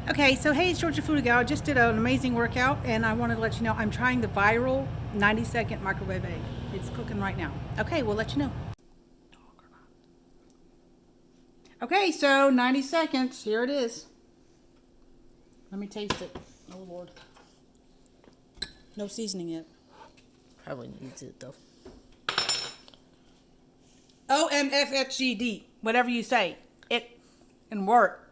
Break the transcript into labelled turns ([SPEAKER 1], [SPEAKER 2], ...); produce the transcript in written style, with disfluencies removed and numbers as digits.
[SPEAKER 1] Okay, so hey, it's Georgia Food Gal. I just did an amazing workout, and I wanted to let you know I'm trying the viral 90-second microwave egg. It's cooking right now. Okay, we'll let you know. Okay, so 90 seconds. Here it is. Let me taste it. Oh, Lord. No seasoning yet.
[SPEAKER 2] Probably needs it though.
[SPEAKER 1] OMFFGD. Whatever you say. It can work.